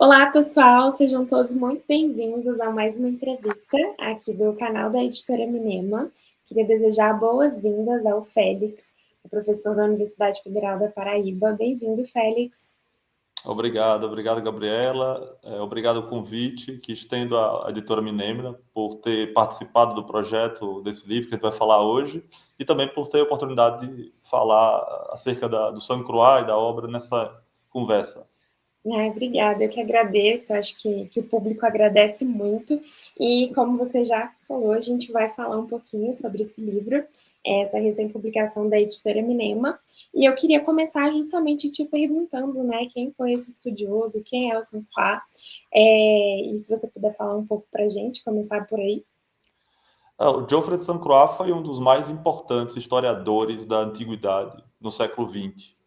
Olá, pessoal, sejam todos muito bem-vindos a mais uma entrevista aqui do canal da Editora Minema. Queria desejar boas-vindas ao Félix, professor da Universidade Federal da Paraíba. Bem-vindo, Félix. Obrigado, Gabriela. Obrigado ao convite que estendo à Editora Minema por ter participado do projeto desse livro que a gente vai falar hoje e também por ter a oportunidade de falar acerca do Saint Croix e da obra nessa conversa. Obrigada, eu que agradeço, acho que o público agradece muito. E como você já falou, a gente vai falar um pouquinho sobre esse livro, essa recém-publicação da Editora Minema. E eu queria começar justamente te perguntando, né, quem foi esse estudioso, quem é o Saint Croix, e se você puder falar um pouco para a gente, começar por aí. O Geoffroy de Saint Croix foi um dos mais importantes historiadores da antiguidade no século XX.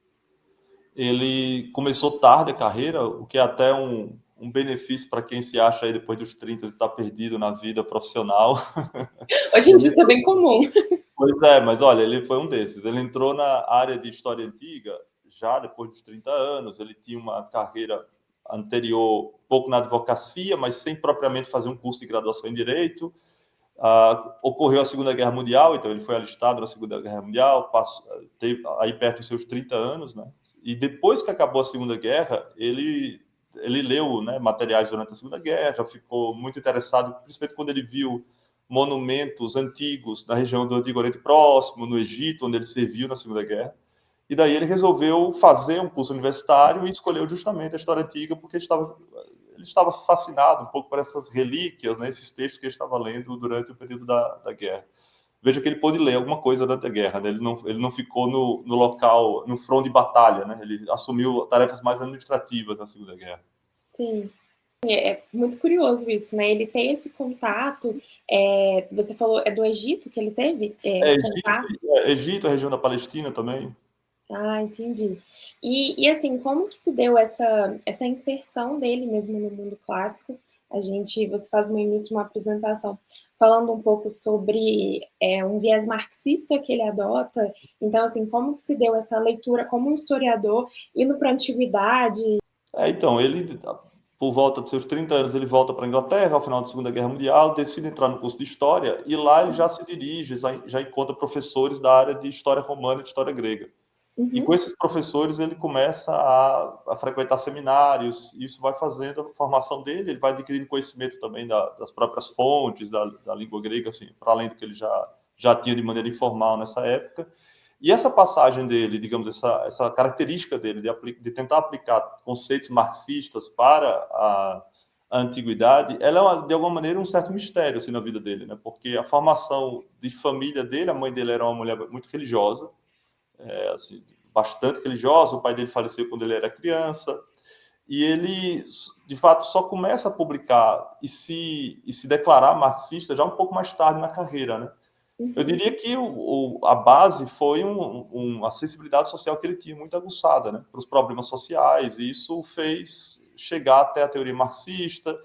Ele começou tarde a carreira, o que é até um benefício para quem se acha aí depois dos 30 e está perdido na vida profissional. Hoje em dia isso é bem comum. Pois é, mas olha, ele foi um desses. Ele entrou na área de história antiga já depois dos 30 anos. Ele tinha uma carreira anterior, pouco na advocacia, mas sem propriamente fazer um curso de graduação em Direito. Ocorreu a Segunda Guerra Mundial, então ele foi alistado na Segunda Guerra Mundial, teve aí perto dos seus 30 anos, né? E depois que acabou a Segunda Guerra, ele leu, né, materiais durante a Segunda Guerra, ficou muito interessado, principalmente quando ele viu monumentos antigos na região do Antigo Oriente Próximo, no Egito, onde ele serviu na Segunda Guerra. E daí ele resolveu fazer um curso universitário e escolheu justamente a história antiga porque ele estava fascinado um pouco por essas relíquias, né, esses textos que ele estava lendo durante o período da guerra. Veja que ele pôde ler alguma coisa durante a guerra, né? Ele não ficou no local, no front de batalha, né? Ele assumiu tarefas mais administrativas na Segunda Guerra. Sim. É muito curioso isso, né? Ele tem esse contato, você falou, é do Egito que ele teve contato? Egito, a região da Palestina também. Ah, entendi. E assim, como que se deu essa inserção dele mesmo no mundo clássico? Você faz no início uma apresentação falando um pouco sobre um viés marxista que ele adota. Então, assim, como que se deu essa leitura como um historiador indo para a antiguidade? Então, ele, por volta dos seus 30 anos, ele volta para a Inglaterra, ao final da Segunda Guerra Mundial, decide entrar no curso de História, e lá ele já se dirige, já encontra professores da área de História Romana e de História Grega. E com esses professores ele começa a frequentar seminários, e isso vai fazendo a formação dele, ele vai adquirindo conhecimento também das próprias fontes, da língua grega, assim, para além do que ele já tinha de maneira informal nessa época. E essa passagem dele, digamos, essa característica dele de tentar aplicar conceitos marxistas para a antiguidade, ela é, de alguma maneira, um certo mistério assim, na vida dele, né? Porque a formação de família dele, a mãe dele era uma mulher muito religiosa, assim, bastante religiosa, o pai dele faleceu quando ele era criança, e ele, de fato, só começa a publicar e se declarar marxista já um pouco mais tarde na carreira, né? Eu diria que a base foi uma sensibilidade social que ele tinha muito aguçada, né, para os problemas sociais, e isso fez chegar até a teoria marxista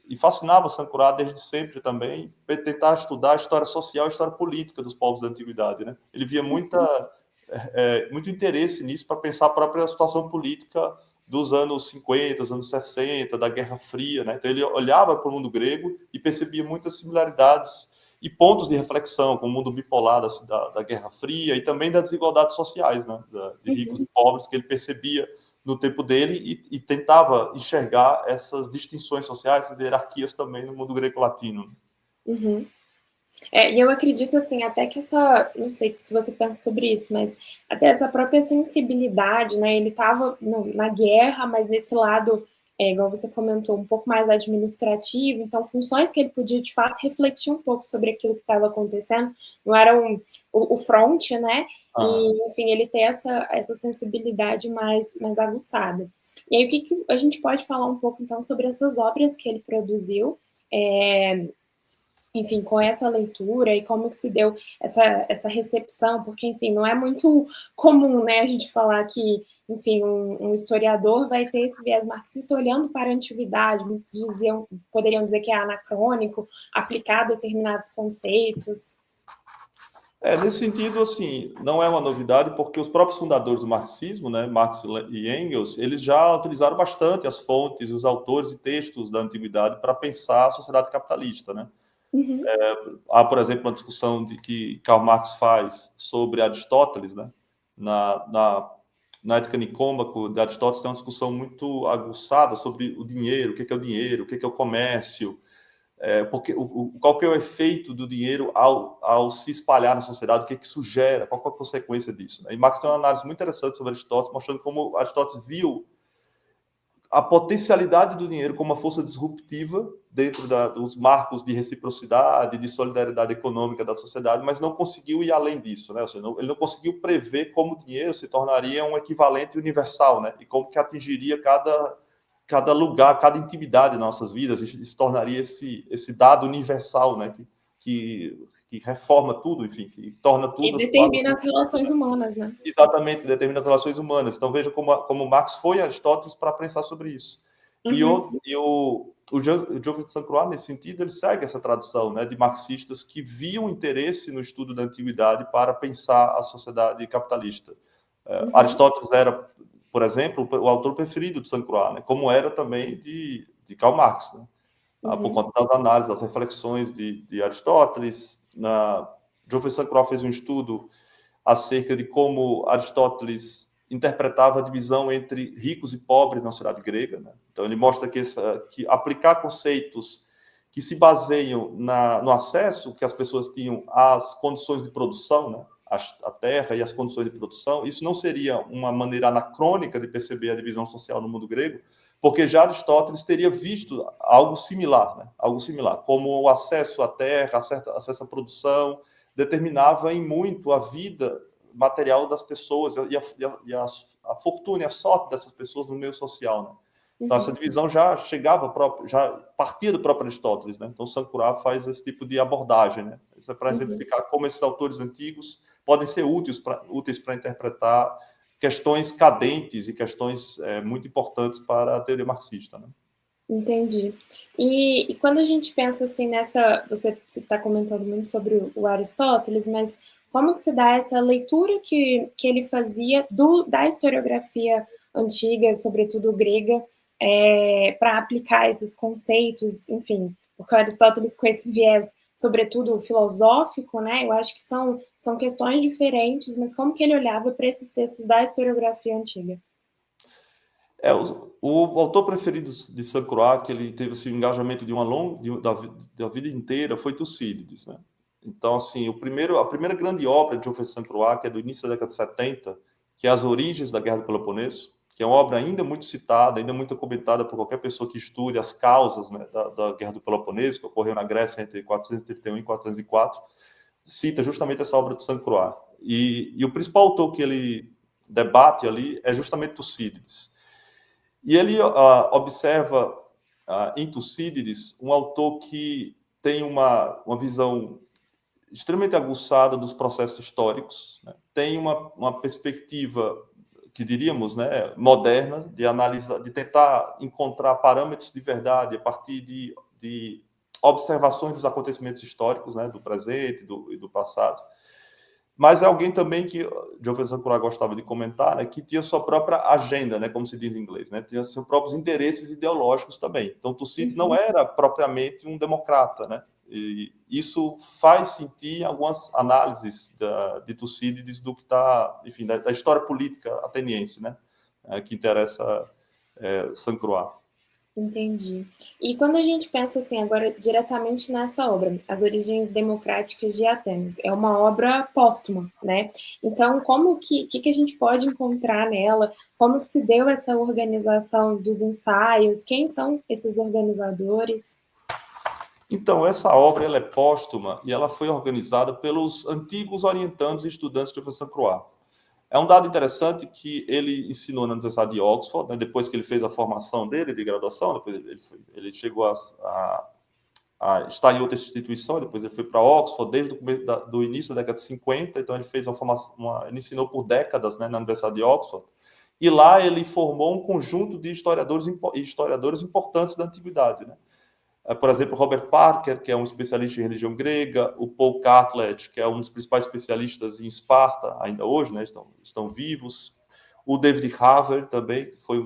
e fascinava Sankara desde sempre também, tentar estudar a história social e a história política dos povos da antiguidade, né? Ele via muito interesse nisso para pensar a própria situação política dos anos 50, dos anos 60, da Guerra Fria, né? Então ele olhava para o mundo grego e percebia muitas similaridades e pontos de reflexão com o mundo bipolar da Guerra Fria e também das desigualdades sociais, né? De ricos e pobres, que ele percebia no tempo dele e tentava enxergar essas distinções sociais, essas hierarquias também no mundo greco-latino. Uhum. E eu acredito, assim, até que não sei se você pensa sobre isso, mas até essa própria sensibilidade, né, ele estava na guerra, mas nesse lado, igual você comentou, um pouco mais administrativo, então funções que ele podia, de fato, refletir um pouco sobre aquilo que estava acontecendo, não era o front, né, e, enfim, ele ter essa sensibilidade mais aguçada. E aí, o que a gente pode falar um pouco, então, sobre essas obras que ele produziu, enfim, com essa leitura e como que se deu essa recepção, porque, enfim, não é muito comum, né, a gente falar que, enfim, um historiador vai ter esse viés marxista olhando para a antiguidade, muitos poderiam dizer que é anacrônico, aplicar determinados conceitos. Nesse sentido, assim, não é uma novidade, porque os próprios fundadores do marxismo, né, Marx e Engels, eles já utilizaram bastante as fontes, os autores e textos da antiguidade para pensar a sociedade capitalista, né? Uhum, Há, por exemplo, uma discussão que Karl Marx faz sobre Aristóteles, né? Na Ética Nicômaco de Aristóteles tem uma discussão muito aguçada sobre o dinheiro, o que é o dinheiro, o que é o comércio, porque qual que é o efeito do dinheiro ao se espalhar na sociedade, o que isso gera, qual é a consequência disso. Né? E Marx tem uma análise muito interessante sobre Aristóteles, mostrando como Aristóteles viu a potencialidade do dinheiro como uma força disruptiva dentro dos marcos de reciprocidade, de solidariedade econômica da sociedade, mas não conseguiu ir além disso, né? Ou seja, ele não conseguiu prever como o dinheiro se tornaria um equivalente universal, né? E como que atingiria cada lugar, cada intimidade de nossas vidas, e se tornaria esse dado universal, né? Que reforma tudo, enfim, que torna que tudo algo determina as relações humanas, né? exatamente, que determina as relações humanas. Então, veja como Marx foi Aristóteles para pensar sobre isso. Uhum, O Geoffroy de Saint-Croix, nesse sentido, ele segue essa tradição, né, de marxistas que viam interesse no estudo da antiguidade para pensar a sociedade capitalista. uhum, Aristóteles era, por exemplo, o autor preferido de Saint-Croix, né, como era também de Karl Marx, né, por uhum, conta das análises, das reflexões de Aristóteles. Geoffroy de Saint-Croix fez um estudo acerca de como Aristóteles interpretava a divisão entre ricos e pobres na sociedade grega. Né? Então, ele mostra que aplicar conceitos que se baseiam no acesso que as pessoas tinham às condições de produção, né? A terra e as condições de produção, isso não seria uma maneira anacrônica de perceber a divisão social no mundo grego, porque já Aristóteles teria visto algo similar, né? Algo similar, como o acesso à terra, acesso à produção, determinava em muito a vida material das pessoas a fortuna e a sorte dessas pessoas no meio social. Né? Então, essa uhum, divisão já chegava, já partia do próprio Aristóteles. Né? Então, Sankara faz esse tipo de abordagem. Né? Isso é para uhum. exemplificar como esses autores antigos podem ser úteis para interpretar questões cadentes e questões muito importantes para a teoria marxista. Né? Entendi. E quando a gente pensa assim nessa, você está comentando muito sobre o Aristóteles, mas como que se dá essa leitura que ele fazia da historiografia antiga, sobretudo grega, para aplicar esses conceitos, enfim, porque o Aristóteles com esse viés, sobretudo filosófico, né, eu acho que são questões diferentes, mas como que ele olhava para esses textos da historiografia antiga? O autor preferido de Saint-Croix, que ele teve assim, um engajamento da vida inteira, foi Tucídides. Né? Então, assim, a primeira grande obra de Geoffroy de Saint-Croix, que é do início da década de 70, que é As Origens da Guerra do Peloponeso, que é uma obra ainda muito citada, ainda muito comentada por qualquer pessoa que estude as causas, né, da Guerra do Peloponeso, que ocorreu na Grécia entre 431 e 404, cita justamente essa obra de Saint-Croix. E o principal autor que ele debate ali é justamente Tucídides. E ele observa em Tucídides um autor que tem uma visão extremamente aguçada dos processos históricos, né? Tem uma perspectiva que diríamos, né, moderna, de analisar, de tentar encontrar parâmetros de verdade a partir de observações dos acontecimentos históricos, né, do presente e do passado. Mas é alguém também que Geoffroy Sankara gostava de comentar, né, que tinha sua própria agenda, né, como se diz em inglês, né, tinha seus próprios interesses ideológicos também. Então, Tucídides não Uhum. era propriamente um democrata, né, e isso faz sentir algumas análises de Tucídides do que está, enfim, da história política ateniense, né, que interessa Sankara. Entendi. E quando a gente pensa assim, agora diretamente nessa obra, As Origens Democráticas de Atenas, é uma obra póstuma, né? Então, como que a gente pode encontrar nela? Como que se deu essa organização dos ensaios? Quem são esses organizadores? Então, essa obra ela é póstuma e ela foi organizada pelos antigos orientandos e estudantes de professor Croix. É um dado interessante que ele ensinou na Universidade de Oxford, né, depois que ele fez a formação dele de graduação, depois ele chegou a estar em outra instituição, depois ele foi para Oxford desde do início da década de 50, então ele fez ele ensinou por décadas, né, na Universidade de Oxford, e lá ele formou um conjunto de historiadores importantes da antiguidade, né? Por exemplo, Robert Parker, que é um especialista em religião grega, o Paul Cartledge, que é um dos principais especialistas em Esparta, ainda hoje, né, estão vivos. O David Haver também, que foi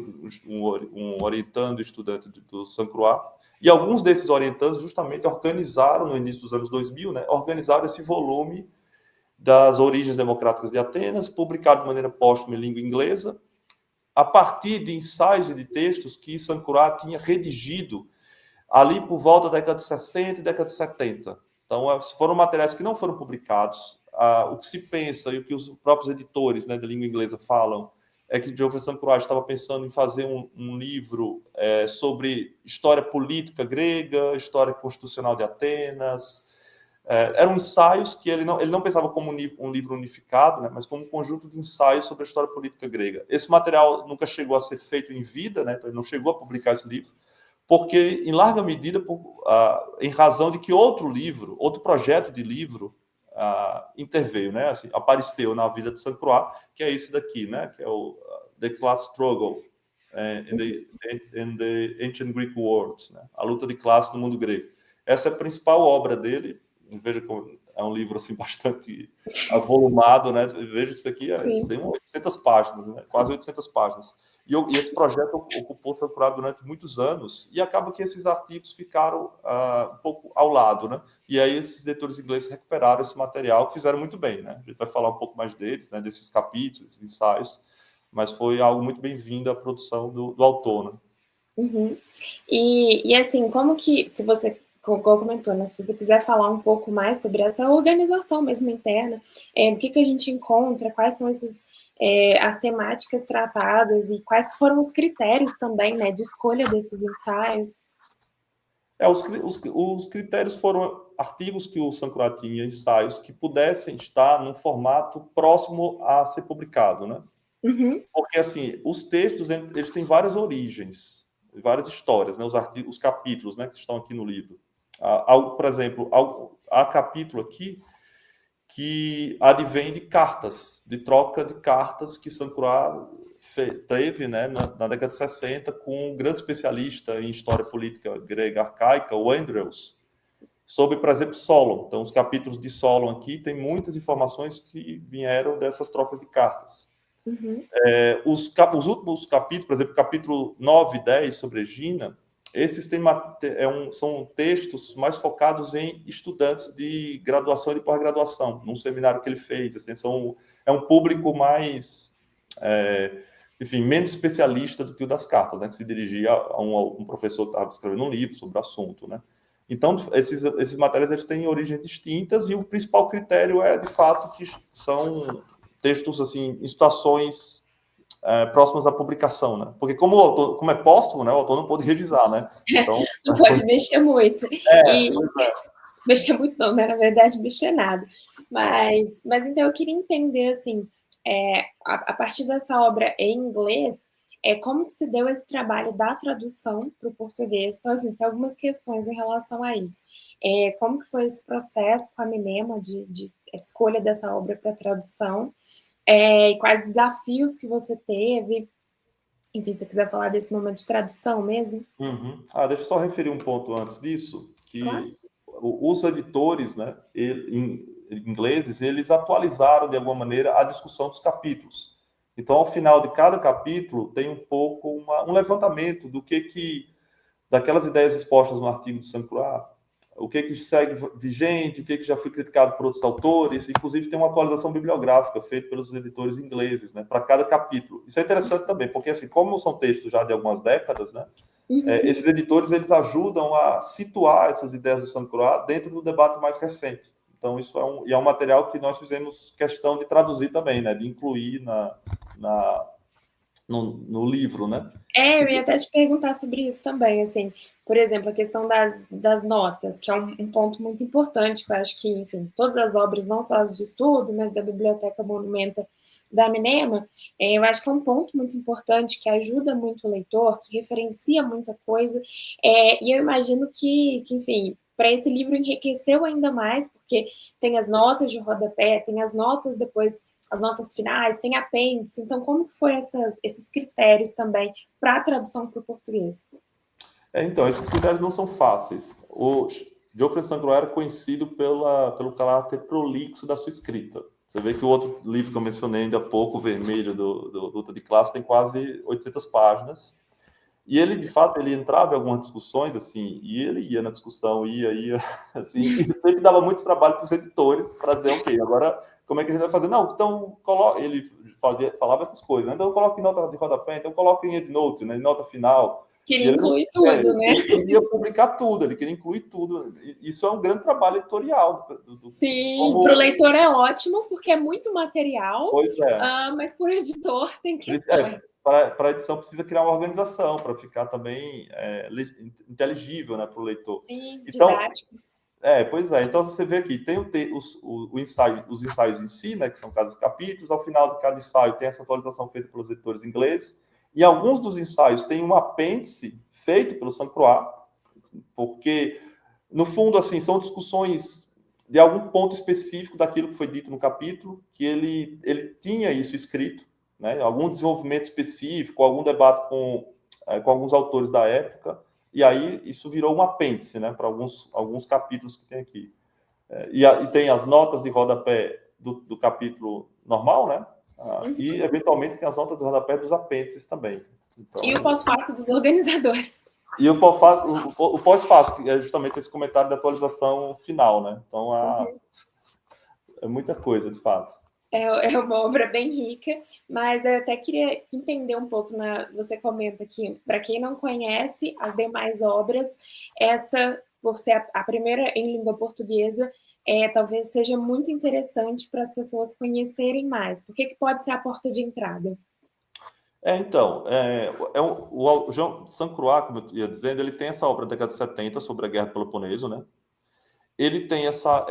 um orientando estudante do Sainte Croix. E alguns desses orientandos justamente organizaram, no início dos anos 2000, né, organizaram esse volume das origens democráticas de Atenas, publicado de maneira póstuma em língua inglesa, a partir de ensaios e de textos que Sainte Croix tinha redigido ali por volta da década de 60 e década de 70. Então, foram materiais que não foram publicados. O que se pensa e o que os próprios editores, né, da língua inglesa falam é que Geoffrey Sainte Croix estava pensando em fazer um livro sobre história política grega, história constitucional de Atenas. Eram ensaios que ele não pensava como um livro unificado, né, mas como um conjunto de ensaios sobre a história política grega. Esse material nunca chegou a ser feito em vida, né, então ele não chegou a publicar esse livro, porque, em larga medida, em razão de que outro projeto de livro interveio, né? Assim, apareceu na vida de Sainte Croix, que é esse daqui, né? Que é o The Class Struggle in the Ancient Greek World, né? A luta de classe no mundo grego. Essa é a principal obra dele. Veja como é um livro assim bastante avolumado, né? Veja isso aqui, tem 800 páginas, né? Quase 800 páginas. E esse projeto ocupou Sainte Croix durante muitos anos, e acaba que esses artigos ficaram um pouco ao lado, né? E aí esses editores ingleses recuperaram esse material, que fizeram muito bem, né? A gente vai falar um pouco mais deles, né? Desses capítulos, desses ensaios, mas foi algo muito bem-vindo à produção do autor, né? Uhum. E assim, como que, se você comentou, né, se você quiser falar um pouco mais sobre essa organização mesmo interna, do que a gente encontra, quais são as temáticas tratadas e quais foram os critérios também, né, de escolha desses ensaios? Os critérios foram artigos que o Sainte Croix tinha, ensaios que pudessem estar num formato próximo a ser publicado, né? Uhum. Porque, assim, os textos, eles têm várias origens, várias histórias, né? Os capítulos, né, que estão aqui no livro. Por exemplo, há capítulo aqui que advém de cartas, de troca de cartas que Sainte Croix teve, né, na década de 60 com um grande especialista em história política grega arcaica, o Andrews, sobre, por exemplo, Solon. Então, os capítulos de Solon aqui têm muitas informações que vieram dessas trocas de cartas. Uhum. Os últimos capítulos, por exemplo, capítulo 9 e 10 sobre Egina, esses são textos mais focados em estudantes de graduação e de pós-graduação, num seminário que ele fez. Assim, é um público mais, enfim, menos especialista do que o das cartas, né, que se dirigia a um professor que estava escrevendo um livro sobre o assunto, né? Então, esses materiais eles têm origens distintas, e o principal critério é, de fato, que são textos assim, em situações próximas à publicação, né? Porque como é póstumo, né, o autor não pôde revisar, né? Então, não pode mexer muito. pois é. Mexer muito não, né? Na verdade, mexer nada. Mas então eu queria entender, assim, a partir dessa obra em inglês, como que se deu esse trabalho da tradução para o português? Então, assim, tem algumas questões em relação a isso. Como que foi esse processo com a Minema de escolha dessa obra para tradução? E quais desafios que você teve? Enfim, se você quiser falar desse momento de tradução mesmo. Uhum. Deixa eu só referir um ponto antes disso, que Claro. os editores, né, ingleses, eles atualizaram de alguma maneira a discussão dos capítulos. Então, ao final de cada capítulo, tem um pouco um levantamento daquelas ideias expostas no artigo de Sainte Croix, o que segue vigente, o que já foi criticado por outros autores. Inclusive, tem uma atualização bibliográfica feita pelos editores ingleses, né, para cada capítulo. Isso é interessante também, porque, assim, como são textos já de algumas décadas, né, esses editores eles ajudam a situar essas ideias do Sainte Croix dentro do debate mais recente. Então, isso é um material que nós fizemos questão de traduzir também, né, de incluir no livro, né? Eu ia até te perguntar sobre isso também, assim, por exemplo, a questão das notas, que é um ponto muito importante, que eu acho que, enfim, todas as obras, não só as de estudo, mas da Biblioteca Monumenta da Minema, eu acho que é um ponto muito importante, que ajuda muito o leitor, que referencia muita coisa, e eu imagino que enfim, para esse livro enriqueceu ainda mais, porque tem as notas de rodapé, tem as notas depois, as notas finais, tem apêndice. Então, como que foi esses critérios também para a tradução para o português? Então, esses critérios não são fáceis. O Geoffrey St. Croix era conhecido pelo caráter prolixo da sua escrita. Você vê que o outro livro que eu mencionei ainda há pouco, o Vermelho, do Luta de Classe, tem quase 800 páginas. E ele, de fato, ele entrava em algumas discussões, assim, e ele ia na discussão, ia, assim, e sempre dava muito trabalho para os editores para dizer, ok, agora, como é que a gente vai fazer? Não, então, ele falava essas coisas, né? Então, coloque em nota de rodapé, então, coloque em endnote, né, em nota final. Queria incluir tudo, né? Ele queria publicar tudo, ele queria incluir tudo. Isso é um grande trabalho editorial. Sim, para o leitor é ótimo, porque é muito material, Pois é. Mas para o editor tem questões. Para a edição precisa criar uma organização para ficar também inteligível, né, para o leitor. Sim, então, didático. Pois é. Então você vê aqui, tem ensaio, os ensaios em si, né, que são cada capítulos. Ao final de cada ensaio tem essa atualização feita pelos editores ingleses. E alguns dos ensaios têm um apêndice feito pelo St. Croix, porque no fundo assim são discussões de algum ponto específico daquilo que foi dito no capítulo, que ele tinha isso escrito, né? Algum desenvolvimento específico, algum debate com alguns autores da época, e aí isso virou um apêndice, né, para alguns capítulos que tem aqui. E tem as notas de rodapé do capítulo normal, né? E, eventualmente, tem as notas de rodapé dos apêndices também. Então, e o pós-fácil dos organizadores. E o pós-fácil, que é justamente esse comentário da atualização final, né? Então, é muita coisa, de fato. É uma obra bem rica, mas eu até queria entender um pouco, você comenta que, para quem não conhece as demais obras, essa, por ser a primeira em língua portuguesa, talvez seja muito interessante para as pessoas conhecerem mais. Por que pode ser a porta de entrada? Então, o Jean St. Croix, como eu ia dizendo, ele tem essa obra da década de 70 sobre a Guerra do Peloponeso, né? Ele tem essa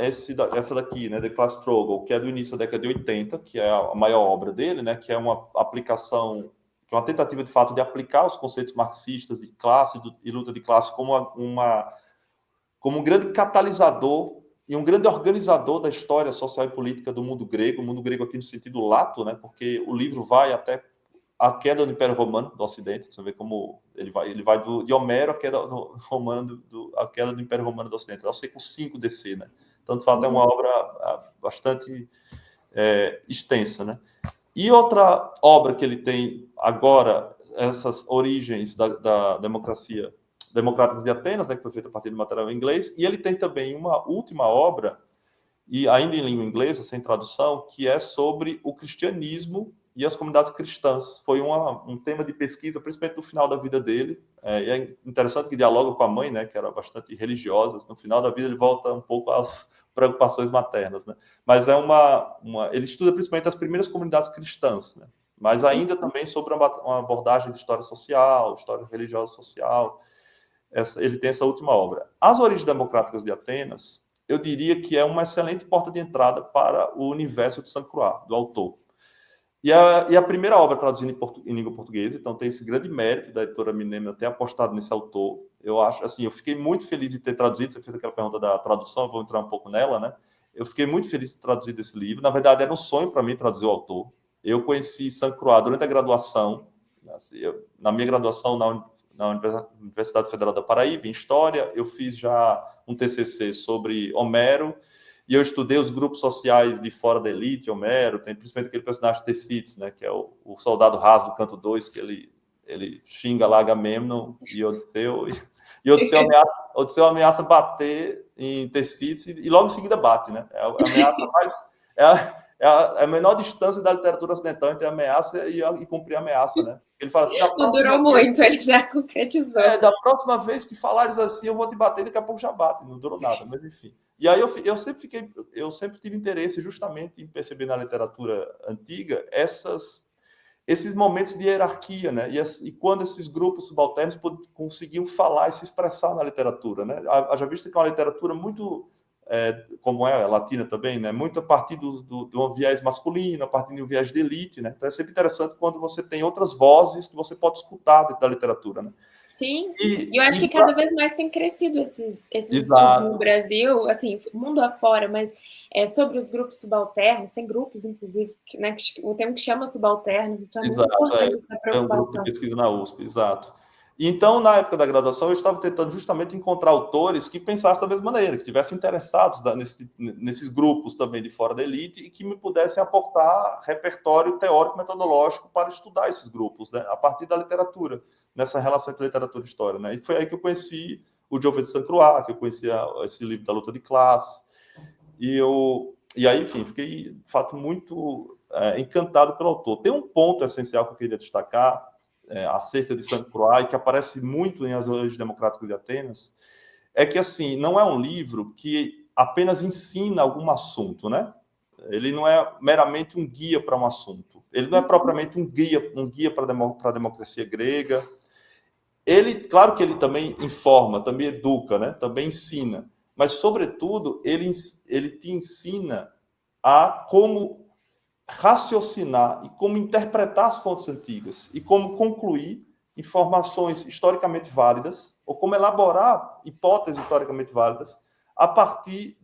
daqui, né, The Class Struggle, que é do início da década de 80, que é a maior obra dele, né, que é uma aplicação, que é uma tentativa, de fato, de aplicar os conceitos marxistas de classe e luta de classe como um grande catalisador e um grande organizador da história social e política do mundo grego aqui no sentido lato, né, porque o livro vai até a queda do Império Romano do Ocidente. Você vê como ele vai de Homero à queda do Império Romano do Ocidente, ao século V DC, né? Então, de fato, é uma obra bastante extensa, né? E outra obra que ele tem agora, essas origens da democracia democráticas de Atenas, né, que foi feita a partir do material em inglês, e ele tem também uma última obra, e ainda em língua inglesa, sem tradução, que é sobre o cristianismo e as comunidades cristãs. Foi um tema de pesquisa, principalmente no final da vida dele. E é interessante que dialoga com a mãe, né, que era bastante religiosa. No final da vida ele volta um pouco às preocupações maternas, né? Mas ele estuda principalmente as primeiras comunidades cristãs, né? Mas ainda também sobre uma abordagem de história social, história religiosa social. Ele tem essa última obra. As Origens Democráticas de Atenas, eu diria que é uma excelente porta de entrada para o universo de St. Croix, do autor. E a primeira obra traduzida em língua portuguesa, então tem esse grande mérito da editora Minema ter apostado nesse autor. Eu acho, assim, eu fiquei muito feliz de ter traduzido. Você fez aquela pergunta da tradução, eu vou entrar um pouco nela, né? Eu fiquei muito feliz de ter traduzido esse livro. Na verdade, era um sonho para mim traduzir o autor. Eu conheci St. Croix durante a graduação, assim, na minha graduação na Universidade Federal da Paraíba, em História. Eu fiz já um TCC sobre Homero, e eu estudei os grupos sociais de fora da elite, Homero, tem principalmente aquele personagem Tecites, né, que é o soldado raso do canto 2, que ele xinga lá Agamemnon e Odisseu, e Odisseu ameaça bater em Tecites, e logo em seguida bate, né? É a ameaça mais... É a menor distância da literatura ocidental entre a ameaça e cumprir a ameaça, né? Ele fala assim, não durou muito, ele já concretizou. Da próxima vez que falares assim, eu vou te bater, daqui a pouco já bate. Não durou nada, mas enfim. E aí eu sempre tive interesse justamente em perceber na literatura antiga esses momentos de hierarquia, né? E quando esses grupos subalternos conseguiam falar e se expressar na literatura, né? Já visto que é uma literatura muito, como é a latina também, né? Muito a partir de um viés masculino, a partir de um viés de elite, né? Então é sempre interessante quando você tem outras vozes que você pode escutar dentro da literatura, né? Sim, e eu acho que cada vez mais tem crescido esses estudos no Brasil, assim, mundo afora, mas sobre os grupos subalternos, tem grupos, inclusive, né, tem um que chama subalternos, então é muito importante essa preocupação. Tem um grupo de pesquisa na USP, exato. Então, na época da graduação, eu estava tentando justamente encontrar autores que pensassem da mesma maneira, que estivessem interessados nesses grupos também de fora da elite e que me pudessem aportar repertório teórico metodológico para estudar esses grupos, né, a partir da literatura, nessa relação entre literatura e história. Né? E foi aí que eu conheci o Giovanni de Sainte Croix, que eu conhecia esse livro da luta de classe, e aí, enfim, fiquei, de fato, muito encantado pelo autor. Tem um ponto essencial que eu queria destacar, acerca de Sainte Croix, que aparece muito em As Origens Democráticas de Atenas, é que, assim, não é um livro que apenas ensina algum assunto, né? Ele não é meramente um guia para um assunto. Ele não é propriamente um guia para a democracia grega. Ele, claro que ele também informa, também educa, né? Também ensina. Mas, sobretudo, ele te ensina a como raciocinar e como interpretar as fontes antigas e como concluir informações historicamente válidas ou como elaborar hipóteses historicamente válidas a partir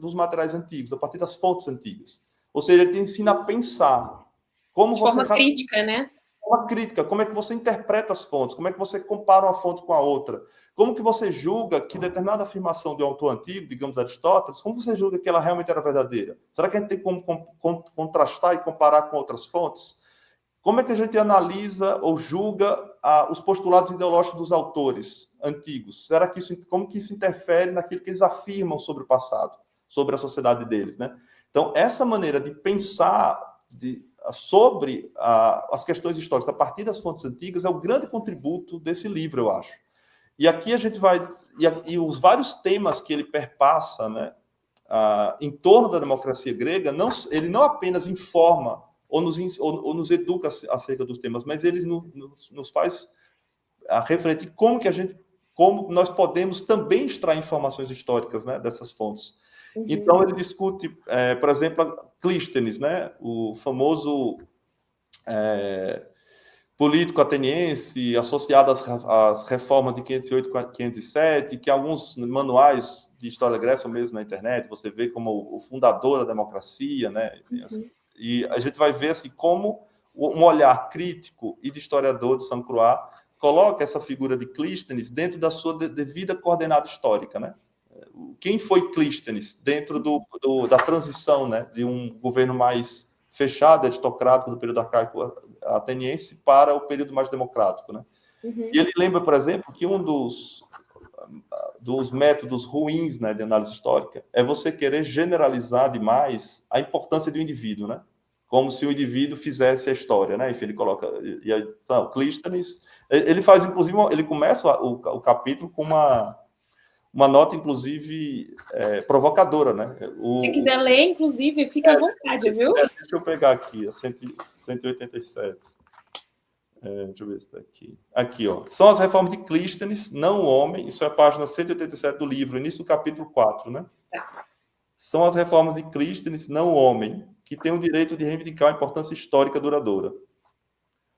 dos materiais antigos, a partir das fontes antigas. Ou seja, ele te ensina a pensar como de forma crítica, né? Uma crítica, como é que você interpreta as fontes, como é que você compara uma fonte com a outra, como que você julga que determinada afirmação de um autor antigo, digamos Aristóteles, como você julga que ela realmente era verdadeira? Será que a gente tem como contrastar e comparar com outras fontes? Como é que a gente analisa ou julga os postulados ideológicos dos autores antigos? Será que como que isso interfere naquilo que eles afirmam sobre o passado, sobre a sociedade deles, né? Então, essa maneira de pensar sobre as questões históricas a partir das fontes antigas é o grande contributo desse livro, eu acho. E aqui a gente vai... E os vários temas que ele perpassa, né, em torno da democracia grega, ele não apenas informa ou nos educa acerca dos temas, mas ele nos faz refletir como nós podemos também extrair informações históricas, né, dessas fontes. Uhum. Então, ele discute, por exemplo, Clístenes, né, o famoso político ateniense associado às reformas de 508 e 507, que alguns manuais de história da Grécia, mesmo na internet, você vê como o fundador da democracia, né? Uhum. E a gente vai ver assim, como um olhar crítico e de historiador de Sainte Croix coloca essa figura de Clístenes dentro da sua devida coordenada histórica, né? Quem foi Clístenes dentro da transição, né, de um governo mais fechado, aristocrático do período arcaico ateniense para o período mais democrático, né? Uhum. E ele lembra, por exemplo, que um dos métodos ruins, né, de análise histórica é você querer generalizar demais a importância do indivíduo, né? Como se o indivíduo fizesse a história, né? Enfim, ele coloca... Então, Clístenes... Ele faz, inclusive... Ele começa o capítulo com uma nota, inclusive, provocadora, né? Se quiser ler, inclusive, fica à vontade, viu? Deixa eu pegar aqui, 187. Deixa eu ver se está aqui. Aqui, ó. São as reformas de Clístenes, não o homem. Isso é a página 187 do livro, início do capítulo 4, né? Tá. São as reformas de Clístenes, não o homem, que tem o direito de reivindicar a importância histórica duradoura.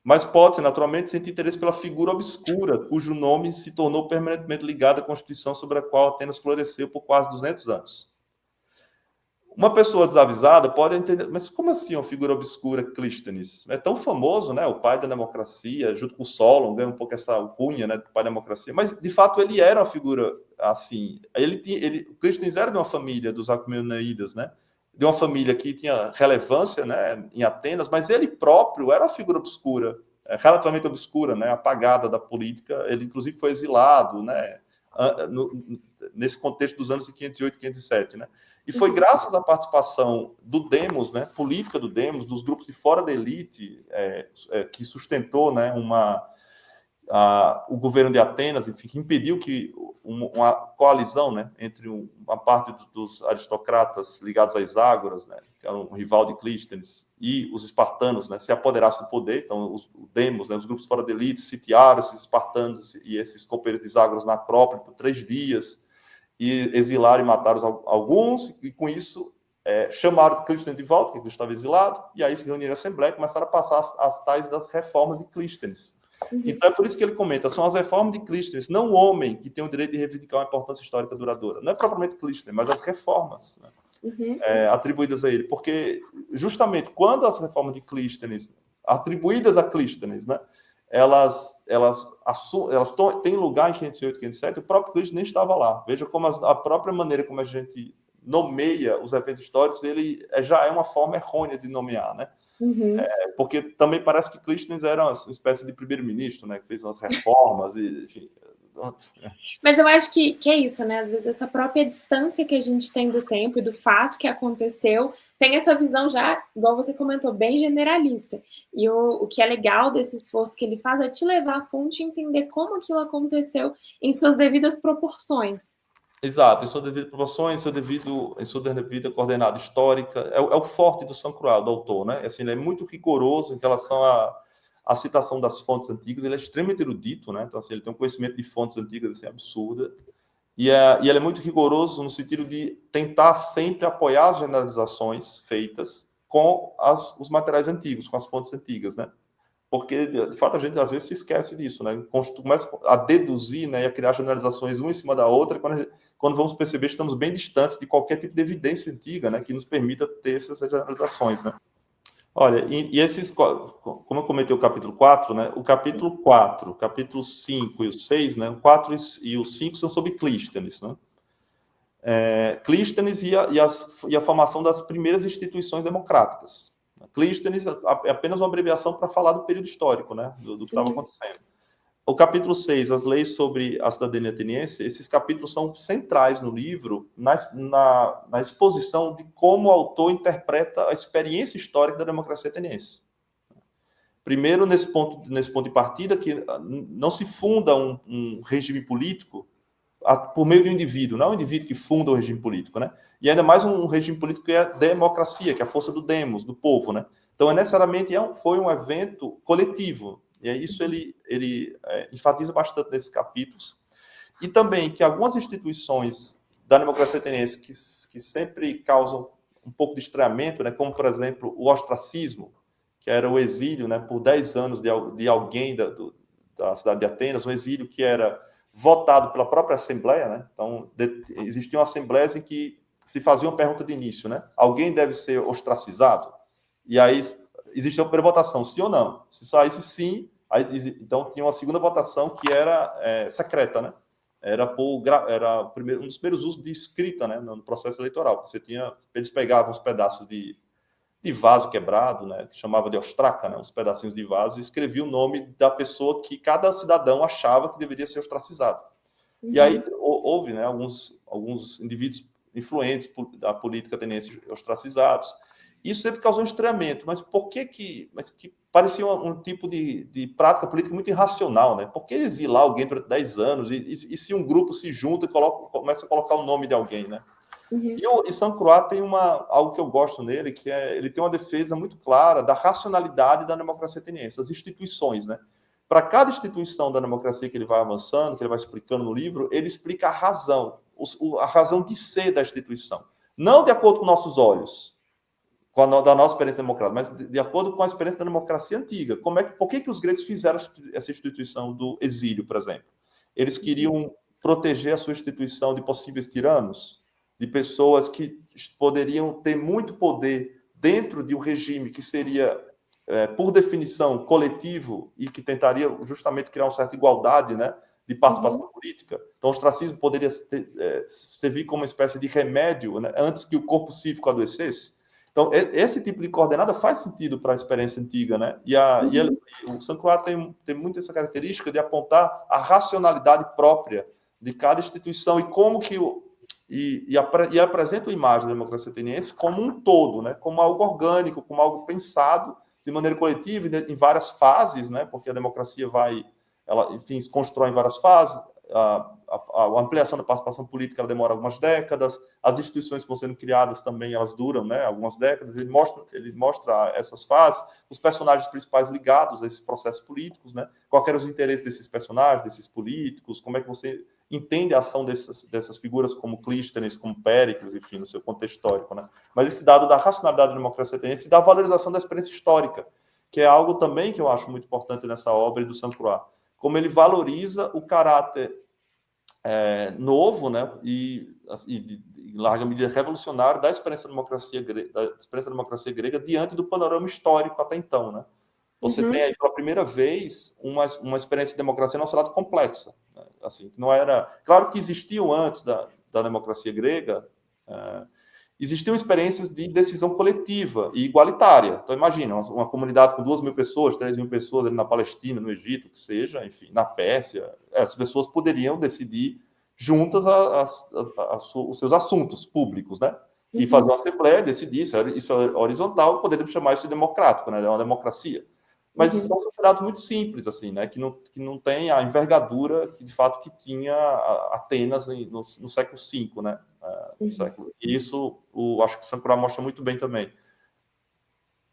Mas pode, naturalmente, sentir interesse pela figura obscura, cujo nome se tornou permanentemente ligado à Constituição sobre a qual Atenas floresceu por quase 200 anos. Uma pessoa desavisada pode entender, mas como assim uma figura obscura, Clístenes? É tão famoso, né? O pai da democracia, junto com Solon, ganha um pouco essa alcunha, né, do pai da democracia, mas, de fato, ele era uma figura, assim... Clístenes era de uma família dos Aquemenidas, né? De uma família que tinha relevância, né, em Atenas, mas ele próprio era uma figura obscura, relativamente obscura, né, apagada da política. Ele, inclusive, foi exilado, né, nesse contexto dos anos de 508 e 507, né? E foi graças à participação do Demos, né, política do Demos, dos grupos de fora da elite, que sustentou, né, o governo de Atenas, enfim, que impediu que uma coalizão, né, entre uma parte dos aristocratas ligados às Ágoras, né, que era um rival de Clístenes, e os espartanos, né, se apoderassem do poder. Então, os Demos, né, os grupos fora da elite, sitiaram esses espartanos e esses copeiros de Ágoras na Acrópole por 3 dias, e exilaram e mataram alguns, e com isso chamaram Clístenes de volta, que ele estava exilado, e aí se reuniram a Assembleia e começaram a passar as tais das reformas de Clístenes. Uhum. Então é por isso que ele comenta, são as reformas de Clístenes, não o homem que tem o direito de reivindicar uma importância histórica duradoura. Não é propriamente Clístenes, mas as reformas, né, uhum, atribuídas a ele. Porque justamente quando as reformas de Clístenes, atribuídas a Clístenes, né, elas têm lugar em 508 e 507, o próprio Cristo nem estava lá. Veja como a própria maneira como a gente nomeia os eventos históricos, ele já é uma forma errônea de nomear, né? Uhum. Porque também parece que Clístenes era uma espécie de primeiro-ministro, né? Que fez umas reformas, e, enfim. Mas eu acho que é isso, né? Às vezes essa própria distância que a gente tem do tempo e do fato que aconteceu tem essa visão já, igual você comentou, bem generalista. E o que é legal desse esforço que ele faz é te levar a fonte e entender como aquilo aconteceu em suas devidas proporções. Exato, em sua devida proporção, em sua devida coordenada histórica. É o forte do Saint Croix, do autor, né? Assim, ele é muito rigoroso em relação à citação das fontes antigas, ele é extremamente erudito, né? Então, assim, ele tem um conhecimento de fontes antigas assim, absurda. E ele é muito rigoroso no sentido de tentar sempre apoiar as generalizações feitas com os materiais antigos, com as fontes antigas, né? Porque, de fato, a gente às vezes se esquece disso, né? Começa a deduzir, né, e a criar generalizações uma em cima da outra, e quando vamos perceber, estamos bem distantes de qualquer tipo de evidência antiga, né, que nos permita ter essas generalizações, né? Olha, e esses, como eu comentei o capítulo 4, né, o capítulo 4, o capítulo 5 e o 6, né, o 4 e o 5 são sobre Clístenes, né? Clístenes e a formação das primeiras instituições democráticas. Clístenes é apenas uma abreviação para falar do período histórico, né, do que estava acontecendo. O capítulo 6, as leis sobre a cidadania ateniense, esses capítulos são centrais no livro, na exposição de como o autor interpreta a experiência histórica da democracia ateniense. Primeiro, nesse ponto de partida, que não se funda um regime político por meio do indivíduo, não é o indivíduo que funda o regime político, né? E ainda mais um regime político que é a democracia, que é a força do demos, do povo, né? Então, necessariamente, foi um evento coletivo. E é isso ele enfatiza bastante nesses capítulos. E também que algumas instituições da democracia ateniense que sempre causam um pouco de estranhamento, né? Como, por exemplo, o ostracismo, que era o exílio, né? Por 10 anos de alguém da cidade de Atenas, um exílio que era votado pela própria Assembleia, né? Então, existiam assembleias em que se fazia uma pergunta de início, né? Alguém deve ser ostracizado? E aí existia a primeira votação, sim ou não. Se saísse sim, aí, então tinha uma segunda votação que era secreta, né? Era um dos primeiros usos de escrita, né? No processo eleitoral. Eles pegavam uns pedaços de vaso quebrado, né, que chamava de ostraca, né, uns pedacinhos de vaso, e escrevia o nome da pessoa que cada cidadão achava que deveria ser ostracizado. Uhum. E aí houve, né, alguns indivíduos influentes da política ateniense ostracizados. Isso sempre causou um estranhamento, mas por que parecia um tipo de prática política muito irracional, né? Por que exilar alguém durante 10 anos e se um grupo se junta e começa a colocar o nome de alguém, né? Uhum. E Saint Croix tem algo que eu gosto nele, que ele tem uma defesa muito clara da racionalidade da democracia ateniense, das instituições, né? Para cada instituição da democracia que ele vai avançando, que ele vai explicando no livro, ele explica a razão de ser da instituição. Não de acordo com nossos olhos, da nossa experiência democrática, mas de acordo com a experiência da democracia antiga. Por que os gregos fizeram essa instituição do exílio, por exemplo? Eles queriam proteger a sua instituição de possíveis tiranos, de pessoas que poderiam ter muito poder dentro de um regime que seria, por definição, coletivo e que tentaria justamente criar uma certa igualdade, né, de participação política. Então, o ostracismo poderia servir como uma espécie de remédio, né, antes que o corpo cívico adoecesse. Então, esse tipo de coordenada faz sentido para a experiência antiga, né? O Saint Croix tem muito essa característica de apontar a racionalidade própria de cada instituição e como que apresenta a imagem da democracia ateniense como um todo, né? Como algo orgânico, como algo pensado de maneira coletiva, em várias fases, né? Porque a democracia enfim, se constrói em várias fases. A ampliação da participação política ela demora algumas décadas, as instituições que vão sendo criadas também elas duram, né, algumas décadas. Ele mostra essas fases, os personagens principais ligados a esses processos políticos, né, quais eram os interesses desses personagens, desses políticos, como é que você entende a ação dessas figuras como Clístenes, como Péricles, enfim, no seu contexto histórico, né. Mas esse dado da racionalidade da democracia ateniense e da valorização da experiência histórica, que é algo também que eu acho muito importante nessa obra do Saint Croix, como ele valoriza o caráter novo, né, e em larga medida revolucionário da experiência da democracia grega diante do panorama histórico até então, né? você tem aí pela primeira vez uma experiência de democracia não lado complexa, né? Assim, não era, claro que existiam antes da democracia grega, existiam experiências de decisão coletiva e igualitária. Então, imagina, uma comunidade com 2.000 pessoas, 3.000 pessoas ali na Palestina, no Egito, que seja, enfim, na Pérsia, as pessoas poderiam decidir juntas os seus assuntos públicos, né? E fazer uma assembleia, decidir, isso é horizontal, poderíamos chamar isso de democrático, né? É uma democracia. Mas são sociedades muito simples, assim, né? Que não tem a envergadura que, de fato, que tinha Atenas no século V, né? E isso, acho que o Sankara mostra muito bem também.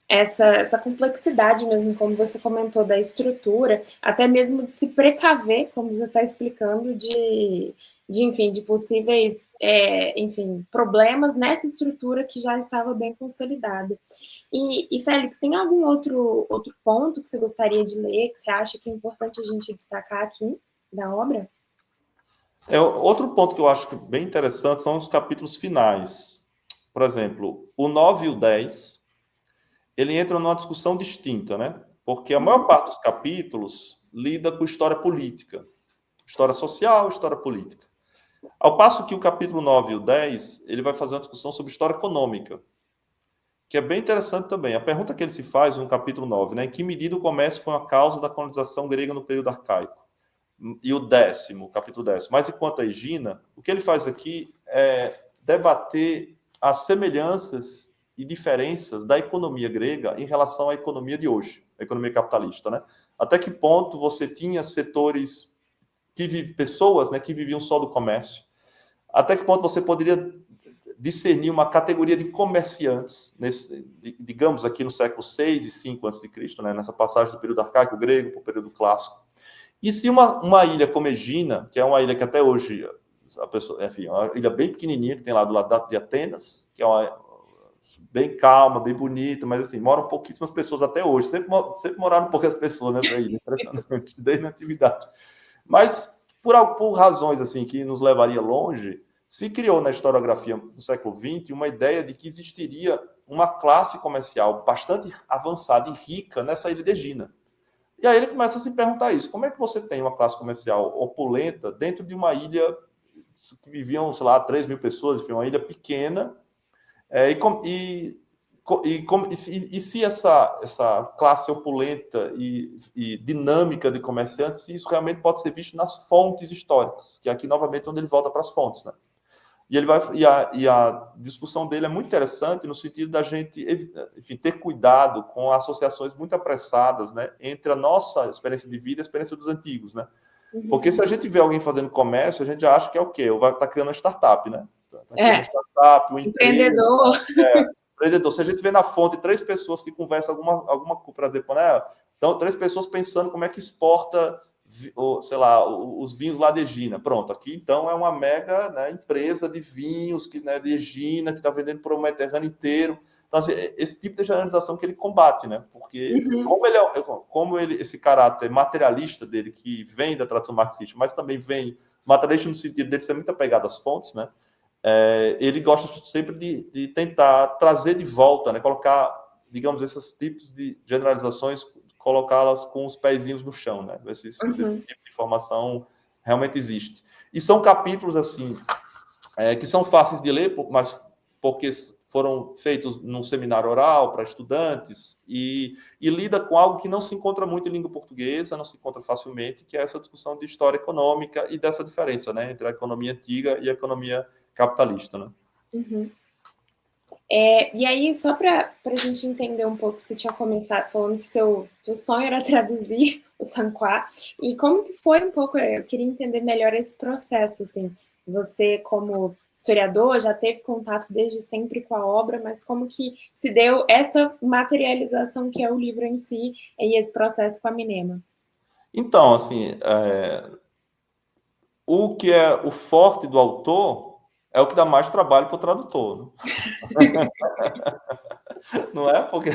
Essa complexidade mesmo, como você comentou, da estrutura, até mesmo de se precaver, como você está explicando, enfim, de possíveis, enfim, problemas nessa estrutura que já estava bem consolidada. E Félix, tem algum outro ponto que você gostaria de ler, que você acha que é importante a gente destacar aqui da obra? Outro ponto que eu acho bem interessante são os capítulos finais. Por exemplo, o 9 e o 10, ele entra numa discussão distinta, né? Porque a maior parte dos capítulos lida com história política, história social, história política. Ao passo que o capítulo 9 e o 10, ele vai fazer uma discussão sobre história econômica, que é bem interessante também. A pergunta que ele se faz no capítulo 9, né? Em que medida o comércio foi uma causa da colonização grega no período arcaico? E o 10º, capítulo 10. Mas enquanto a Egina, o que ele faz aqui é debater as semelhanças e diferenças da economia grega em relação à economia de hoje, a economia capitalista, né? Até que ponto você tinha setores pessoas, né, que viviam só do comércio? Até que ponto você poderia discernir uma categoria de comerciantes, digamos aqui no século 6 e 5 a.C., né, nessa passagem do período arcaico grego para o período clássico? E se uma ilha como Egina, que é uma ilha que até hoje, enfim, uma ilha bem pequenininha, que tem lá do lado de Atenas, que é uma bem calma, bem bonita, mas assim, moram pouquíssimas pessoas até hoje. Sempre moraram poucas pessoas nessa ilha, impressionante, desde a antiguidade. Mas, por razões assim que nos levaria longe, se criou na historiografia do século XX uma ideia de que existiria uma classe comercial bastante avançada e rica nessa ilha de Egina. E aí ele começa a se perguntar isso. Como é que você tem uma classe comercial opulenta dentro de uma ilha que viviam, sei lá, 3.000 pessoas, enfim, uma ilha pequena, e se essa classe opulenta e dinâmica de comerciantes, se isso realmente pode ser visto nas fontes históricas, que é aqui novamente onde ele volta para as fontes, né? E a discussão dele é muito interessante no sentido da gente, enfim, ter cuidado com associações muito apressadas, né, entre a nossa experiência de vida e a experiência dos antigos, né? Porque se a gente vê alguém fazendo comércio, a gente já acha que é o quê? Ou vai estar criando uma startup, né? Tá criando uma startup, uma empreendedor. Empreendedor. Se a gente vê na fonte 3 pessoas que conversam por exemplo, né? Então, 3 pessoas pensando como é que exporta, sei lá, os vinhos lá de Egina. Pronto, aqui então é uma mega, né, empresa de vinhos né, de Egina, que está vendendo para o Mediterrâneo inteiro. Então, assim, esse tipo de generalização que ele combate, né? Porque como esse caráter materialista dele, que vem da tradição marxista, mas também vem materialista no sentido dele ser muito apegado às fontes, né? Ele gosta sempre de tentar trazer de volta, né? Colocar, digamos, esses tipos de generalizações, colocá-las com os pezinhos no chão, né? Ver se esse tipo de informação realmente existe. E são capítulos, assim, que são fáceis de ler, mas porque foram feitos num seminário oral para estudantes e lida com algo que não se encontra muito em língua portuguesa, não se encontra facilmente, que é essa discussão de história econômica e dessa diferença, né, entre a economia antiga e a economia capitalista, né? E aí, só para a gente entender um pouco, você tinha começado falando que seu sonho era traduzir o Sankara, e como que foi um pouco, eu queria entender melhor esse processo, assim, você como historiador já teve contato desde sempre com a obra, mas como que se deu essa materialização que é o livro em si, e esse processo com a Minema? Então, assim, o que é o forte do autor é o que dá mais trabalho para o tradutor, né? Não é? Porque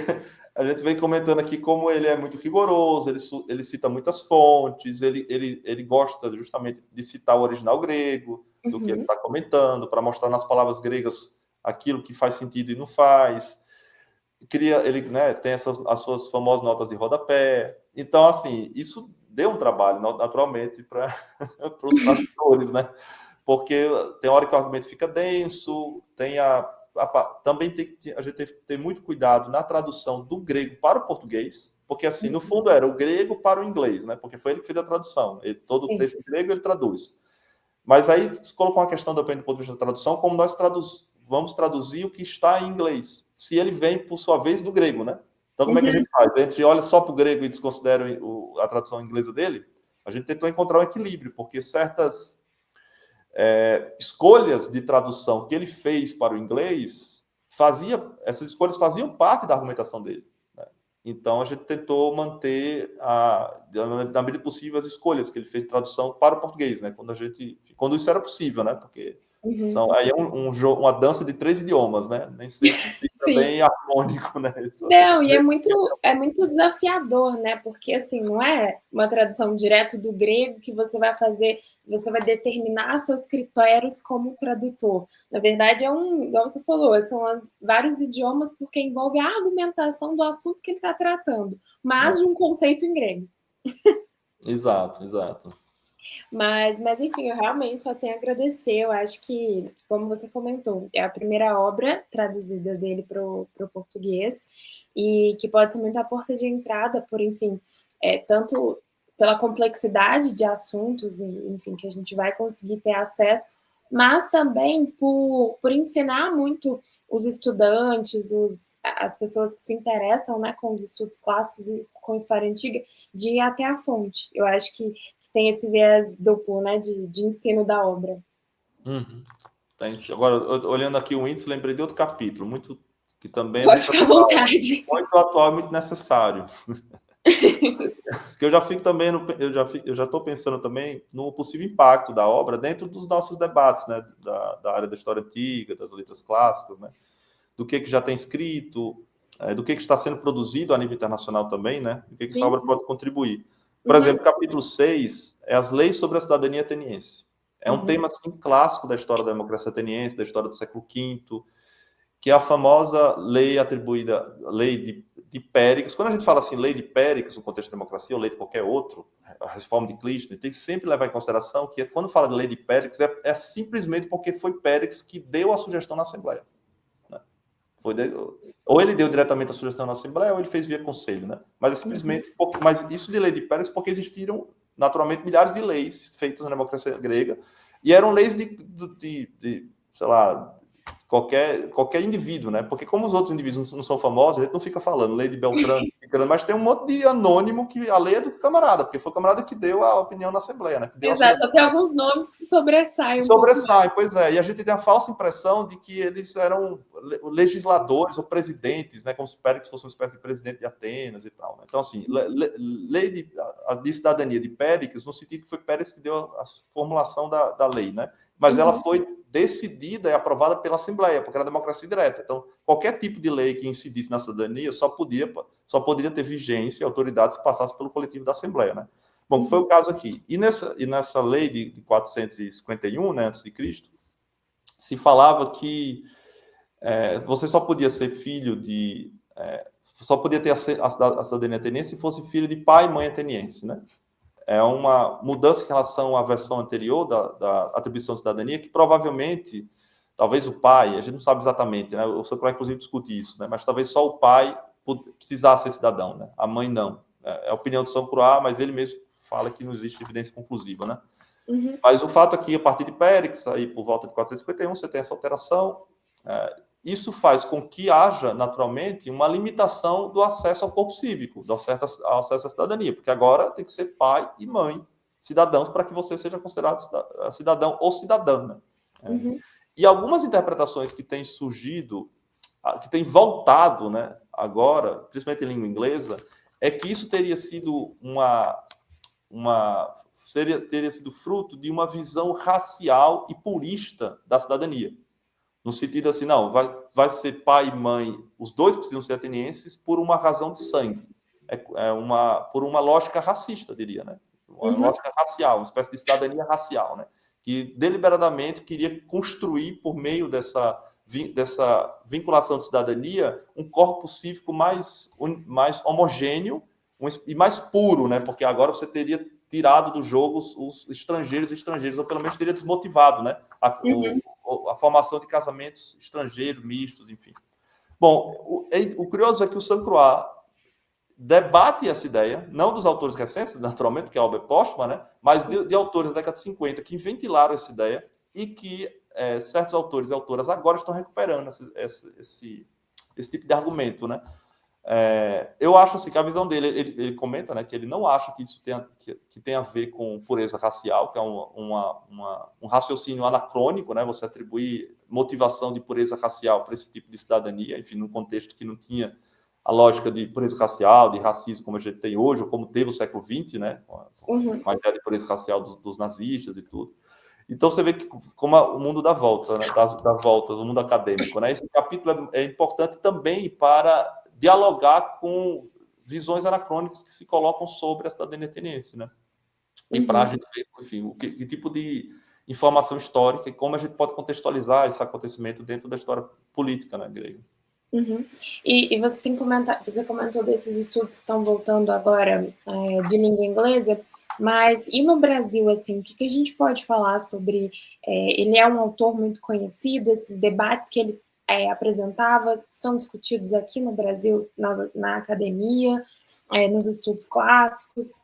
a gente vem comentando aqui como ele é muito rigoroso, ele cita muitas fontes, ele gosta justamente de citar o original grego, do que ele está comentando, para mostrar nas palavras gregas aquilo que faz sentido e não faz. ele, né, tem as suas famosas notas de rodapé. Então, assim, isso deu um trabalho, naturalmente, para os tradutores, né? Porque tem hora que o argumento fica denso, também a gente tem que ter muito cuidado na tradução do grego para o português, porque, assim, no fundo era o grego para o inglês, né? Porque foi ele que fez a tradução. Todo o texto grego ele traduz. Mas aí se colocou uma questão, depende do ponto de vista da tradução, como nós vamos traduzir o que está em inglês, se ele vem, por sua vez, do grego, né? Então, como é que a gente faz? A gente olha só para o grego e desconsidera a tradução inglesa dele? A gente tentou encontrar um equilíbrio, porque certas escolhas de tradução que ele fez para o inglês, essas escolhas faziam parte da argumentação dele. Né? Então, a gente tentou manter, na medida possível, as escolhas que ele fez de tradução para o português, né? Quando isso era possível, né? Porque aí é uma dança de 3 idiomas, né? Nem sempre fica bem harmônico, né? Não, e é muito desafiador, né? Porque, assim, não é uma tradução direto do grego que você vai determinar seus critérios como tradutor. Na verdade, igual você falou, são vários idiomas porque envolve a argumentação do assunto que ele está tratando, mas de um conceito em grego. Exato, exato. Mas, enfim, eu realmente só tenho a agradecer. Eu acho que, como você comentou, é a primeira obra traduzida dele para o português e que pode ser muito a porta de entrada por, enfim, tanto pela complexidade de assuntos, enfim, que a gente vai conseguir ter acesso, mas também por ensinar muito os estudantes, as pessoas que se interessam, né, com os estudos clássicos e com história antiga, de ir até a fonte. Eu acho que tem esse viés duplo, né, de ensino da obra. Agora, olhando aqui o índice, lembrei de outro capítulo, que também Pode ficar à vontade. Muito atual e muito necessário. Que eu já fico também, eu já estou pensando também no possível impacto da obra dentro dos nossos debates, né, da área da história antiga, das letras clássicas, né, do que já tem escrito, do que está sendo produzido a nível internacional também, né, do que essa obra pode contribuir. Por exemplo, capítulo 6 é as leis sobre a cidadania ateniense. É um tema assim, clássico da história da democracia ateniense, da história do século V, que é a famosa lei atribuída, lei de Péricles. Quando a gente fala assim, lei de Péricles, no contexto de democracia, ou lei de qualquer outro, a reforma de Clístenes, tem que sempre levar em consideração que quando fala de lei de Péricles, é simplesmente porque foi Péricles que deu a sugestão na Assembleia. Né? Ou ele deu diretamente a sugestão na Assembleia, ou ele fez via conselho. Né? Mas é simplesmente, mas isso de lei de Péricles porque existiram, naturalmente, milhares de leis feitas na democracia grega, e eram leis de sei lá, qualquer indivíduo, né? Porque como os outros indivíduos não são famosos, a gente não fica falando lei de Beltrano, mas tem um monte de anônimo que a lei é do camarada, porque foi o camarada que deu a opinião na Assembleia, né? Exato, só tem alguns nomes que se sobressaem. Pois é. E a gente tem a falsa impressão de que eles eram legisladores ou presidentes, né? Como se Péricles fosse uma espécie de presidente de Atenas e tal. Né? Então, assim, lei de cidadania de Péricles, no sentido que foi Péricles que deu a formulação da lei, né? Mas ela foi decidida e aprovada pela Assembleia, porque era democracia direta. Então, qualquer tipo de lei que incidisse na cidadania só poderia ter vigência e autoridade se passasse pelo coletivo da Assembleia, né? Bom, foi o caso aqui. E nessa lei de 451, né, antes de Cristo, se falava que você só podia ser filho só podia ter a cidadania ateniense se fosse filho de pai e mãe ateniense, né? É uma mudança em relação à versão anterior da atribuição de cidadania, que provavelmente, talvez o pai, a gente não sabe exatamente, né? O Socrates, inclusive, discute isso, né? Mas talvez só o pai precisasse ser cidadão, né? A mãe não. É a opinião de São Croix, mas ele mesmo fala que não existe evidência conclusiva, né? Mas o fato é que, a partir de Péricles, aí por volta de 451, você tem essa alteração. Isso faz com que haja, naturalmente, uma limitação do acesso ao corpo cívico, do acesso à cidadania, porque agora tem que ser pai e mãe cidadãos para que você seja considerado cidadão ou cidadã. Né? E algumas interpretações que têm surgido, que têm voltado, né, agora, principalmente em língua inglesa, é que isso teria sido teria sido fruto de uma visão racial e purista da cidadania. No sentido assim, não, vai ser pai e mãe, os dois precisam ser atenienses por uma razão de sangue. Por uma lógica racista, diria, né? Uma lógica racial, uma espécie de cidadania racial, né? Que deliberadamente queria construir, por meio dessa dessa vinculação de cidadania um corpo cívico mais homogêneo e mais puro, né? Porque agora você teria tirado do jogo os estrangeiros, ou pelo menos teria desmotivado, né? A formação de casamentos estrangeiros, mistos, enfim. Bom, o curioso é que o Saint-Croix debate essa ideia, não dos autores recentes, naturalmente, porque a obra é póstuma, né? Mas de autores da década de 50 que ventilaram essa ideia e que certos autores e autoras agora estão recuperando esse tipo de argumento, né? Eu acho assim, que a visão dele, ele comenta, né, que ele não acha que isso tem a ver com pureza racial, que é um raciocínio anacrônico, né, você atribuir motivação de pureza racial para esse tipo de cidadania, enfim, num contexto que não tinha a lógica de pureza racial, de racismo como a gente tem hoje, ou como teve o século XX, né, com a ideia de pureza racial dos nazistas e tudo. Então, você vê que, como o mundo dá volta, né, das voltas, o mundo acadêmico, né, esse capítulo é importante também para dialogar com visões anacrônicas que se colocam sobre a cidadania ateniense, né? E para a gente ver, enfim, que tipo de informação histórica e como a gente pode contextualizar esse acontecimento dentro da história política, né, grega. E você comentou desses estudos que estão voltando agora de língua inglesa, mas e no Brasil, assim, o que a gente pode falar sobre... ele é um autor muito conhecido, esses debates que ele apresentava são discutidos aqui no Brasil, na academia, nos estudos clássicos?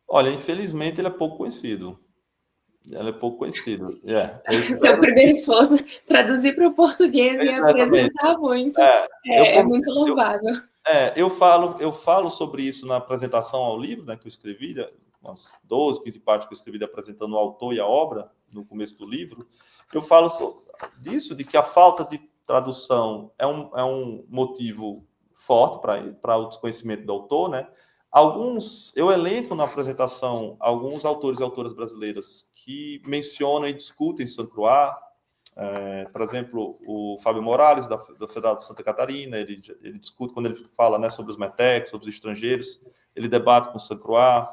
Olha, infelizmente ele é pouco conhecido. Ela é pouco conhecido. Seu primeiro esforço, traduzir para o português e apresentar muito, é muito louvável. Eu falo sobre isso na apresentação ao livro, né, que eu escrevi, umas 12, 15 páginas que eu escrevi apresentando o autor e a obra, no começo do livro. Eu falo disso, de que a falta de tradução é um motivo forte para o desconhecimento do autor, né? Eu elenco na apresentação alguns autores e autoras brasileiras que mencionam e discutem Saint-Croix. Por exemplo, o Fábio Morales, da Federal de Santa Catarina, ele discute, quando ele fala, né, sobre os metecos, sobre os estrangeiros, ele debate com Saint-Croix.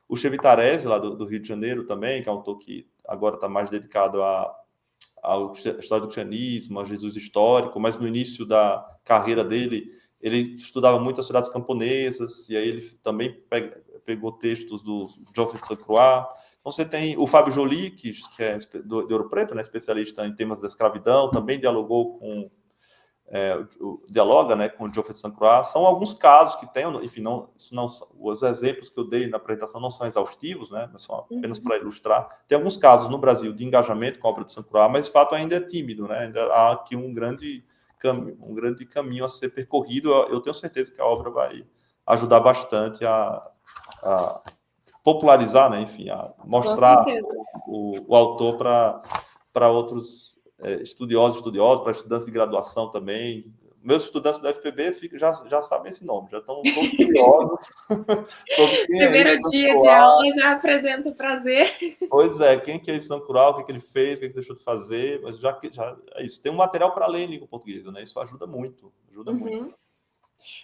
O Chevitarese, lá do Rio de Janeiro também, que é um autor que agora está mais dedicado à história do cristianismo, a Jesus histórico, mas no início da carreira dele, ele estudava muito as cidades camponesas, e aí ele também pegou textos do Geoffrey de Saint-Croix. Então, você tem o Fábio Joly, que é de Ouro Preto, né, especialista em temas da escravidão, também dialoga, né, com o Geoffrey de Saint-Croix. São alguns casos que tem, enfim, os exemplos que eu dei na apresentação não são exaustivos, né, mas são apenas para ilustrar. Tem alguns casos no Brasil de engajamento com a obra de Saint-Croix, mas de fato ainda é tímido, né, ainda há aqui um grande caminho a ser percorrido. Eu tenho certeza que a obra vai ajudar bastante a popularizar, né, enfim, a mostrar o autor para outros estudiosos, para estudantes de graduação também. Meus estudantes do FPB já sabem esse nome, já estão todos curiosos. Primeiro dia de aula já apresenta o prazer. Pois é, quem que é esse Saint-Croix, o que ele fez, o que ele deixou de fazer, mas já é isso. Tem um material para ler em língua portuguesa, né? Isso ajuda muito, muito.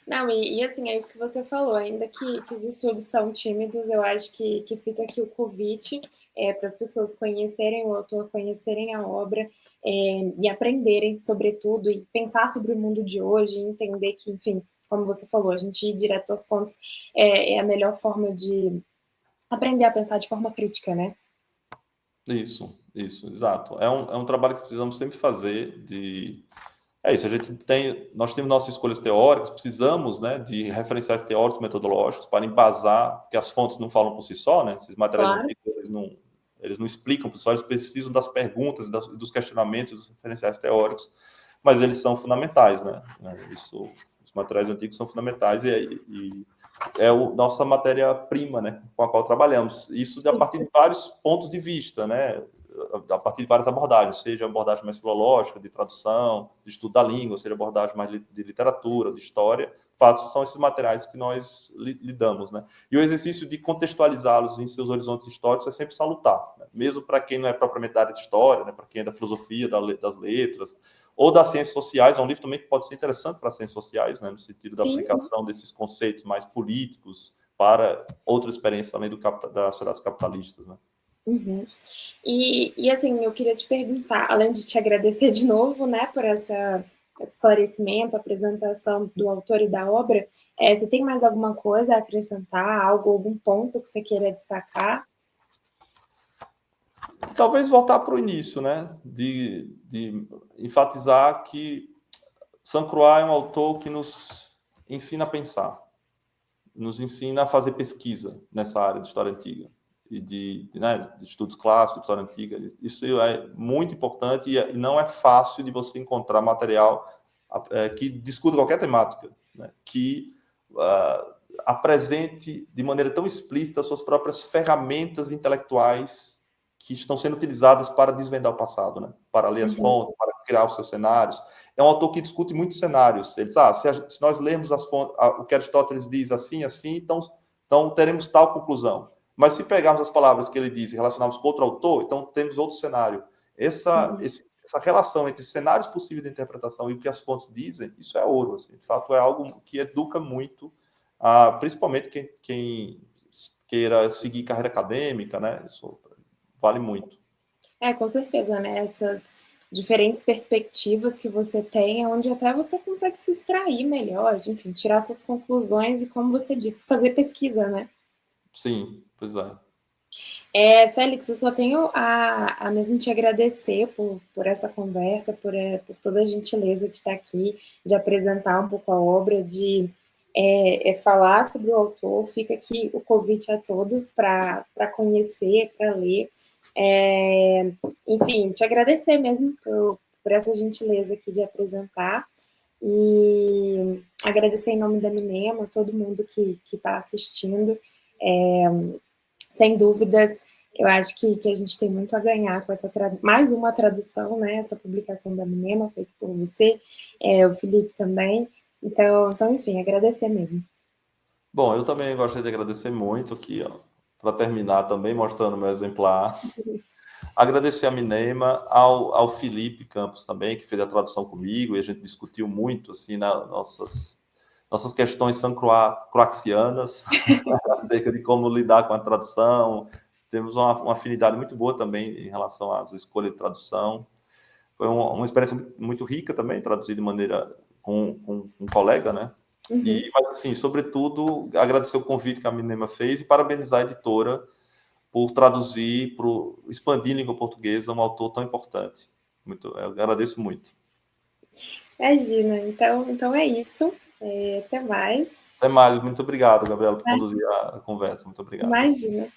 Não, e assim, é isso que você falou, ainda que os estudos são tímidos, eu acho que fica aqui o convite para as pessoas conhecerem o autor, conhecerem a obra e aprenderem sobre tudo, e pensar sobre o mundo de hoje, e entender que, enfim, como você falou, a gente ir direto às fontes é a melhor forma de aprender a pensar de forma crítica, né? Isso, exato. É um trabalho que precisamos sempre fazer É isso, nós temos nossas escolhas teóricas, precisamos, né, de referenciais teóricos, metodológicos para embasar, porque as fontes não falam por si só, né, esses materiais antigos, eles não explicam por si só, eles precisam das perguntas, dos questionamentos, dos referenciais teóricos, mas eles são fundamentais, né, os materiais antigos são fundamentais e é nossa matéria-prima, né, com a qual trabalhamos, isso a partir de vários pontos de vista, né, a partir de várias abordagens, seja abordagem mais filológica, de tradução, de estudo da língua, seja abordagem mais de literatura, de história. Fatos são esses materiais que nós lidamos, né? E o exercício de contextualizá-los em seus horizontes históricos é sempre salutar, né? Mesmo para quem não é propriamente da área de história, né? Para quem é da filosofia, das letras, ou das ciências sociais. É um livro também que pode ser interessante para as ciências sociais, né? No sentido da aplicação desses conceitos mais políticos para outra experiência além das sociedades capitalistas, né? Uhum. E assim, eu queria te perguntar, além de te agradecer de novo, né, por essa esclarecimento, apresentação do autor e da obra, você tem mais alguma coisa a acrescentar, algo, algum ponto que você queira destacar? Talvez voltar para o início, né? De enfatizar que Saint-Croix é um autor que nos ensina a pensar, nos ensina a fazer pesquisa nessa área de história antiga e de estudos clássicos, de história antiga. Isso é muito importante e não é fácil de você encontrar material que discuta qualquer temática, né? Que apresente de maneira tão explícita as suas próprias ferramentas intelectuais que estão sendo utilizadas para desvendar o passado, né? Para ler as Uhum. fontes, para criar os seus cenários. É um autor que discute muitos cenários. Ele diz, se nós lermos as fontes, o que Aristóteles diz assim, assim, então teremos tal conclusão. Mas se pegarmos as palavras que ele diz e relacionarmos com outro autor, então temos outro cenário. Uhum. Essa relação entre cenários possíveis de interpretação e o que as fontes dizem, isso é ouro. Assim. De fato, é algo que educa muito, principalmente quem queira seguir carreira acadêmica, né? Isso vale muito. Com certeza, né, essas diferentes perspectivas que você tem, onde até você consegue se extrair melhor, de, enfim, tirar suas conclusões e, como você disse, fazer pesquisa, né. Sim, pois é. Félix, eu só tenho a mesmo te agradecer por essa conversa, por toda a gentileza de estar aqui, de apresentar um pouco a obra, de falar sobre o autor. Fica aqui o convite a todos para conhecer, para ler. Enfim, te agradecer mesmo por essa gentileza aqui de apresentar e agradecer em nome da Minema, todo mundo que está assistindo. Sem dúvidas, eu acho que a gente tem muito a ganhar com essa mais uma tradução, né? Essa publicação da Minema, feita por você, o Felipe também. Então, enfim, agradecer mesmo. Bom, eu também gostaria de agradecer muito aqui, ó, para terminar também mostrando meu exemplar. Agradecer a Minema, ao Felipe Campos também, que fez a tradução comigo, e a gente discutiu muito, assim, nossas questões croaxianas, acerca de como lidar com a tradução. Temos uma afinidade muito boa também em relação às escolhas de tradução. Foi uma experiência muito rica também, traduzir de maneira com um colega, né? Uhum. Mas, assim, sobretudo, agradecer o convite que a Minema fez e parabenizar a editora por traduzir, por expandir a língua portuguesa um autor tão importante. Eu agradeço muito. Imagina. Então é isso. Até mais. Até mais. Muito obrigado, Gabriela, por conduzir a conversa. Muito obrigado. Imagina.